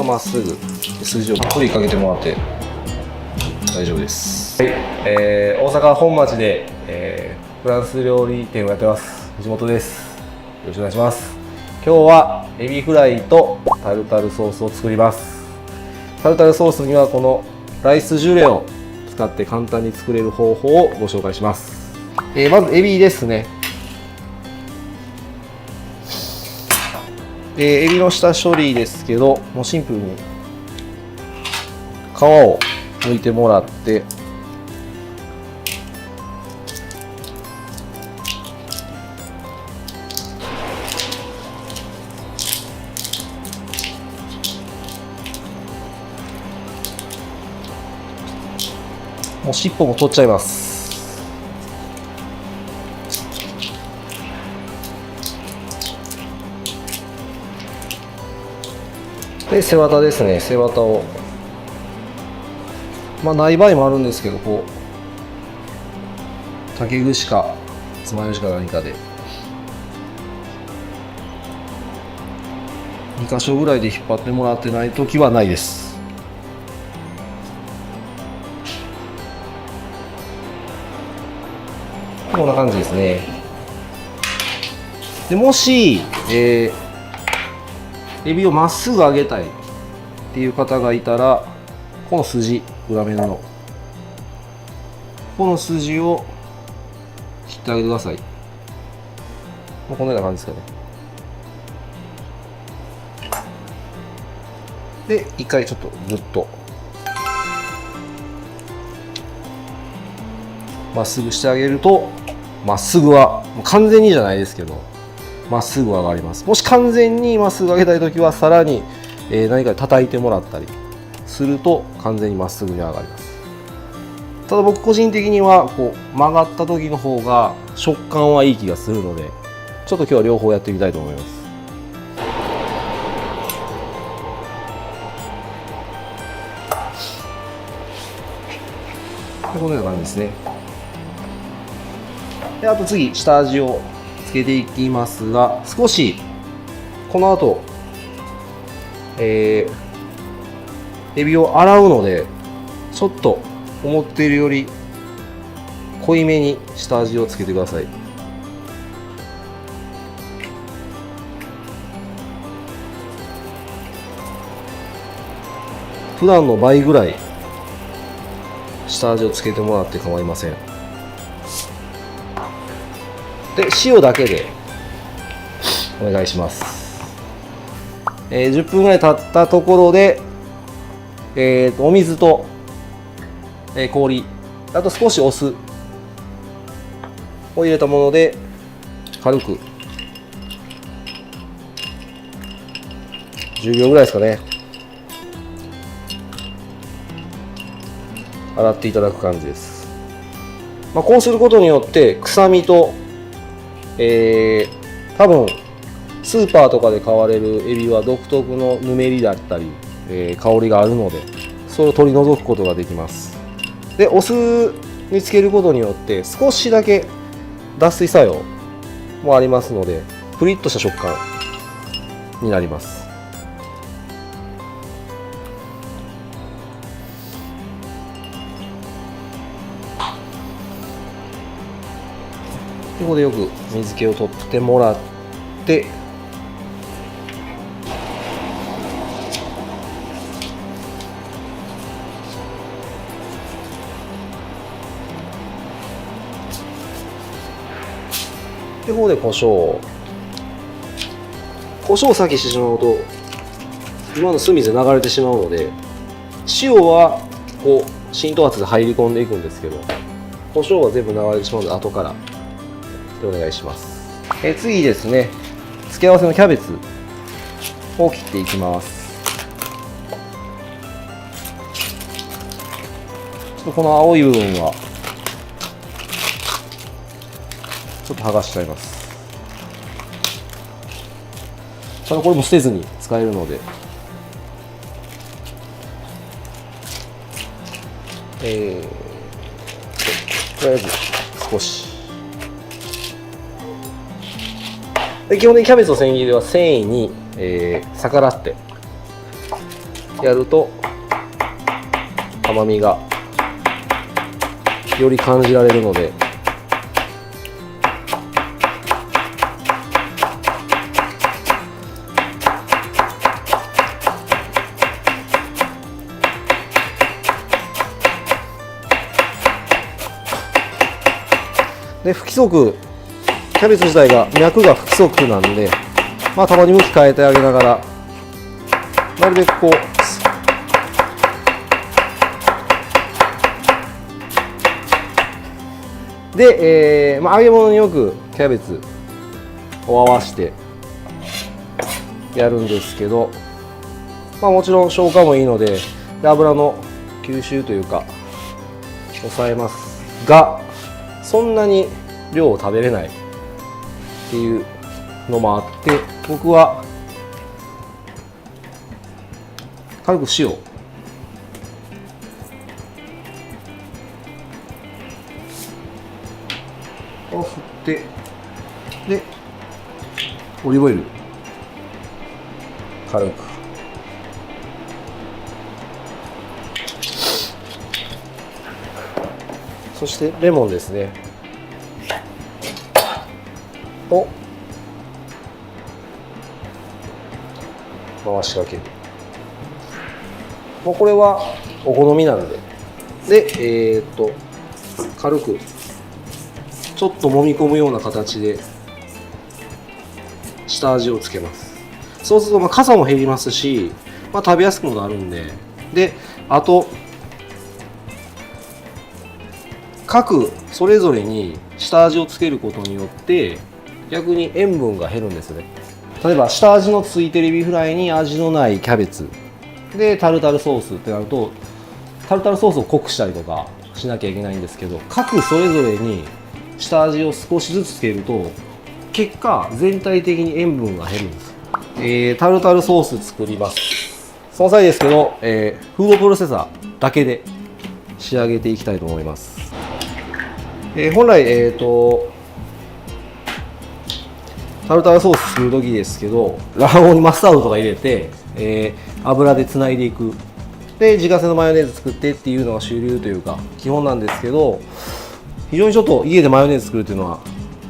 まっすぐ筋を振りかけてもらって大丈夫です。はい、大阪本町で、フランス料理店をやってます藤本です。よろしくお願いします。今日はエビフライとタルタルソースを作ります。タルタルソースにはこのライスジュレを使って簡単に作れる方法をご紹介します。まずエビですね。エビの下処理ですけど、もうシンプルに皮を剥いてもらって、もう尻尾も取っちゃいます。で、背わたですね。背わたを、ない場合もあるんですけど、こう竹串か爪楊枝か何かで2箇所ぐらいで引っ張ってもらってないときはないです。こんな感じですね。でもし、エビをまっすぐ上げたいっていう方がいたら、この筋、裏面のこの筋を切ってあげてください。このような感じですかね。で、一回ちょっとぐっとまっすぐしてあげると、まっすぐは完全にじゃないですけど、まっすぐ上がります。もし完全にまっすぐ上げたいときは、さらに何かで叩いてもらったりすると完全にまっすぐに上がります。ただ僕個人的にはこう曲がった時の方が食感はいい気がするので、ちょっと今日は両方やってみたいと思います。このような感じですね。で、あと次下味をつけていきますが、少しこの後、エビを洗うので、ちょっと思っているより濃いめに下味をつけてください。普段の倍ぐらい下味をつけてもらって構いません。で、塩だけでお願いします。10分ぐらい経ったところで、お水と、氷、あと少しお酢を入れたもので軽く10秒ぐらいですかね、洗っていただく感じです。こうすることによって臭みと、多分スーパーとかで買われるエビは独特のぬめりだったり、香りがあるので、それを取り除くことができます。で、お酢につけることによって少しだけ脱水作用もありますので、プリッとした食感になります。ここでよく水気を取ってもらって、でここで胡椒を先してしまうと今の酢水流れてしまうので、塩はこう浸透圧で入り込んでいくんですけど、胡椒は全部流れてしまうので後からでお願いします。次ですね、付け合わせのキャベツを切っていきます。ちょっとこの青い部分はちょっと剥がしちゃいます。ただこれも捨てずに使えるので、とりあえず少しで、基本的にキャベツの千切りは繊維に、逆らってやると甘みがより感じられるので、で不規則、キャベツ自体が脈が不規則なんで、まあ、たまに向き変えてあげながら、なるべくこうで、まあ、揚げ物によくキャベツを合わせてやるんですけど、まあ、もちろん消化もいいので油の吸収というか抑えますが、そんなに量を食べれないっていうのもあって、僕は軽く塩を振って、でオリーブオイル軽く、そしてレモンですねを回しかける。もうこれはお好みなんで、軽くちょっと揉み込むような形で下味をつけます。そうするとまあ傘も減りますし、まあ、食べやすくもなるんで、あと各それぞれに下味をつけることによって逆に塩分が減るんですよね。例えば下味のついてるエビフライに味のないキャベツでタルタルソースってなると、タルタルソースを濃くしたりとかしなきゃいけないんですけど、各それぞれに下味を少しずつつけると結果全体的に塩分が減るんです。タルタルソース作ります。その際ですけど、フードプロセッサーだけで仕上げていきたいと思います。本来、タルタルソース作る時ですけど、卵黄にマスタードとか入れて、油でつないでいく、で自家製のマヨネーズ作ってっていうのが主流というか基本なんですけど、非常にちょっと家でマヨネーズ作るっていうのは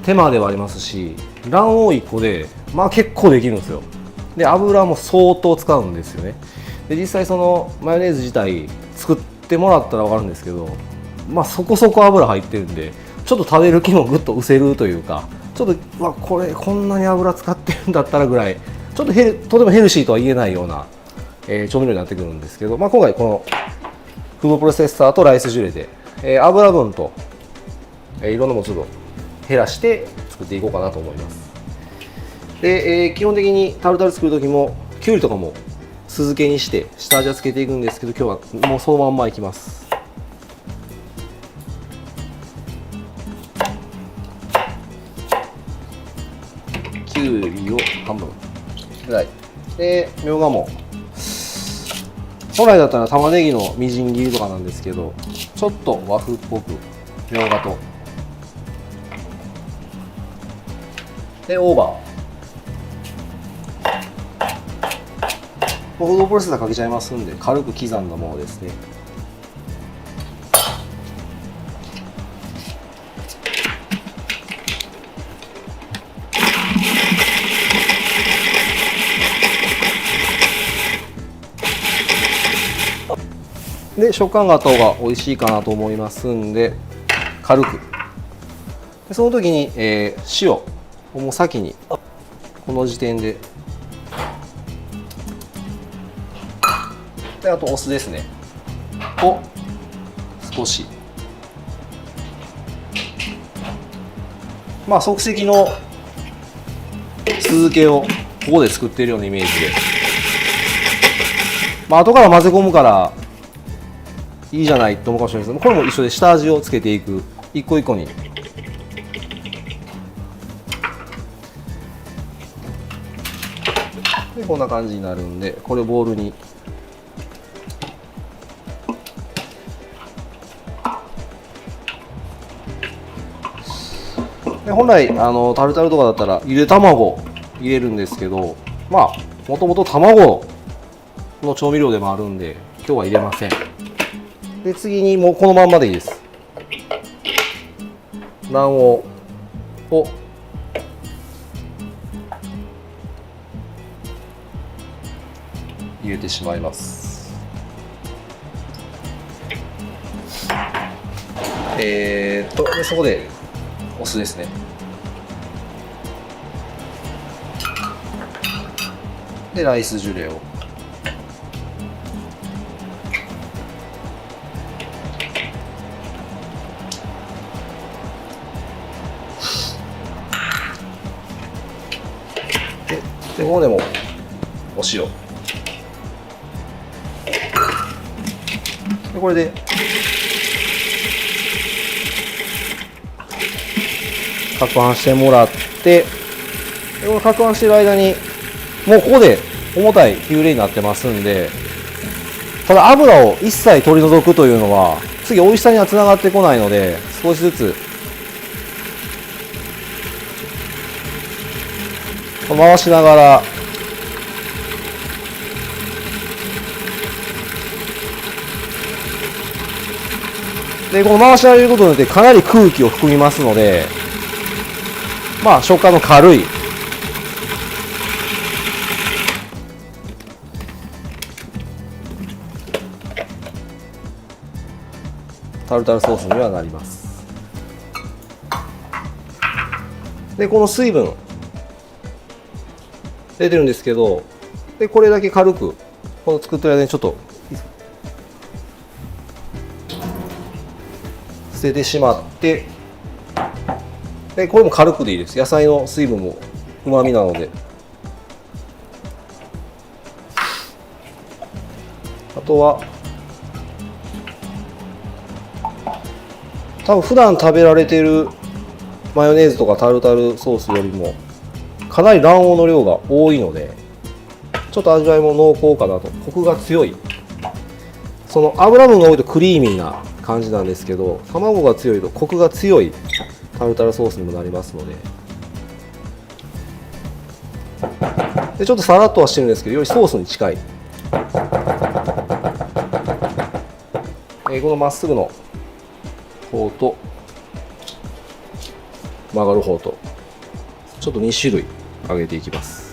手間ではありますし、卵黄1個でまあ結構できるんですよ。で油も相当使うんですよね。で実際そのマヨネーズ自体作ってもらったら分かるんですけど、まあそこそこ油入ってるんで、ちょっと食べる気もぐっと失せるというか、ちょっとこれこんなに油使ってるんだったらぐらい、ちょっととてもヘルシーとは言えないような、調味料になってくるんですけど、まあ、今回このフードプロセッサーとライスジュレで、油分と、いろんなものちょっと減らして作っていこうかなと思います。で、基本的にタルタル作る時もきゅうりとかも酢漬けにして下味をつけていくんですけど、今日はもうそのまんまいきます。きゅうりを半分ぐらいで、みょうがも本来だったら玉ねぎのみじん切りとかなんですけど、ちょっと和風っぽくみょうがと、で大葉、フードプロセッサーかけちゃいますんで軽く刻んだものですね。で食感があった方が美味しいかなと思いますんで、軽くでその時に、塩をもう先にこの時点で、であとお酢ですねを少し、まあ即席の酢漬けをここで作っているようなイメージで、まあ後から混ぜ込むからいいじゃないと思うかもしれないですけど、これも一緒で下味をつけていく、一個一個に。でこんな感じになるんで、これをボウルにで本来タルタルとかだったらゆで卵入れるんですけど、まあもともと卵この調味料でもあるんで今日は入れません。で次にもうこのまんまでいいです。卵黄を入れてしまいます。でそこでお酢ですね。でライスジュレをでここでもお塩でこれで攪拌してもらって、でこの攪拌してる間にもうここで重たいピューレになってますんで、ただ油を一切取り除くというのは次美味しさにはつながってこないので、少しずつ回しながらでこの回し上げることによってかなり空気を含みますので、まあ食感の軽いタルタルソースにはなります。でこの水分出てるんですけど、でこれだけ軽くこの作ってる間にちょっと捨ててしまって、でこれも軽くでいいです。野菜の水分もうまみなので。あとは多分普段食べられてるマヨネーズとかタルタルソースよりもかなり卵黄の量が多いので、ちょっと味わいも濃厚かなと。コクが強い、その油分が多いとクリーミーな感じなんですけど、卵が強いとコクが強いタルタルソースにもなりますので、でちょっとさらっとはしてるんですけどよりソースに近い、このまっすぐの方と曲がる方とちょっと2種類揚げていきます。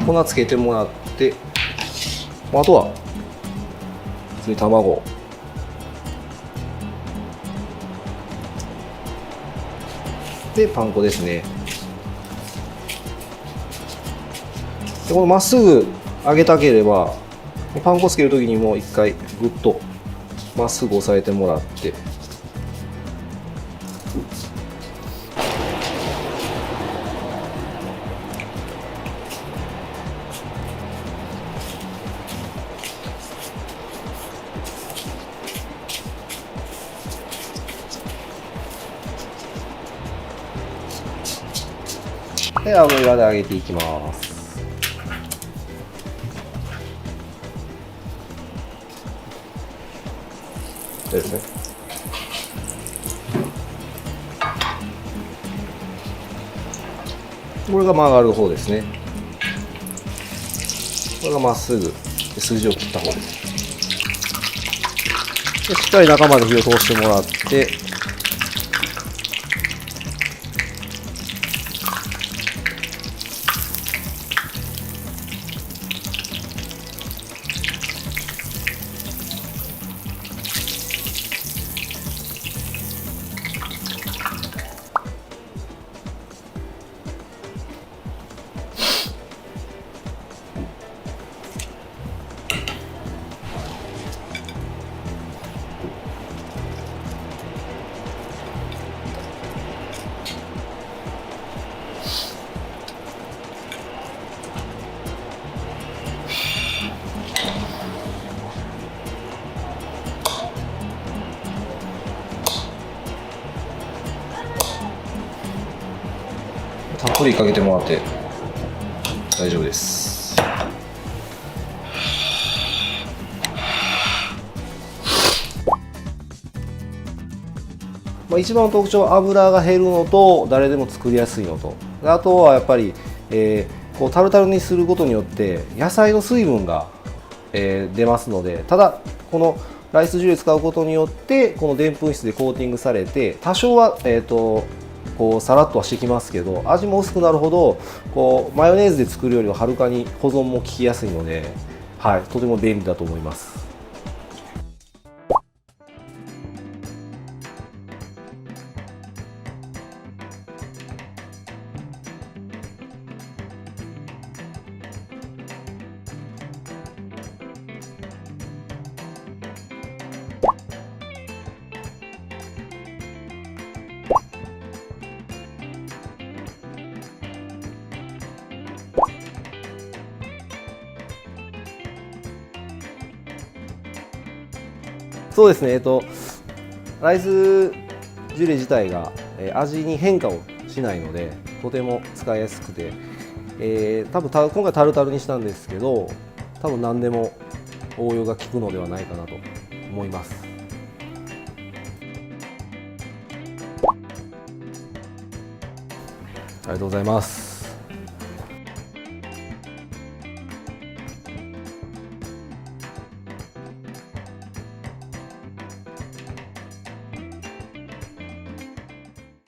粉つけてもらって、あとは普通に卵でパン粉ですね。でこのまっすぐ揚げたければパン粉つけるときにもう一回グッとまっすぐ押さえてもらって、で油で揚げていきます。ですね。これが曲がる方ですね。これがまっすぐ筋を切った方です。でしっかり中まで火を通してもらって、たっぷりかけてもらって大丈夫です。一番の特徴は油が減るのと誰でも作りやすいのと、あとはやっぱり、こうタルタルにすることによって野菜の水分が、出ますので、ただこのライスジュレ使うことによってこのでんぷん質でコーティングされて多少は、こうさらっとはしてきますけど、味も薄くなるほどこうマヨネーズで作るよりははるかに保存も効きやすいので、はい、とても便利だと思います。そうですね、ライスジュレ自体が味に変化をしないのでとても使いやすくて、多分今回タルタルにしたんですけど、多分何でも応用が効くのではないかなと思います。ありがとうございます。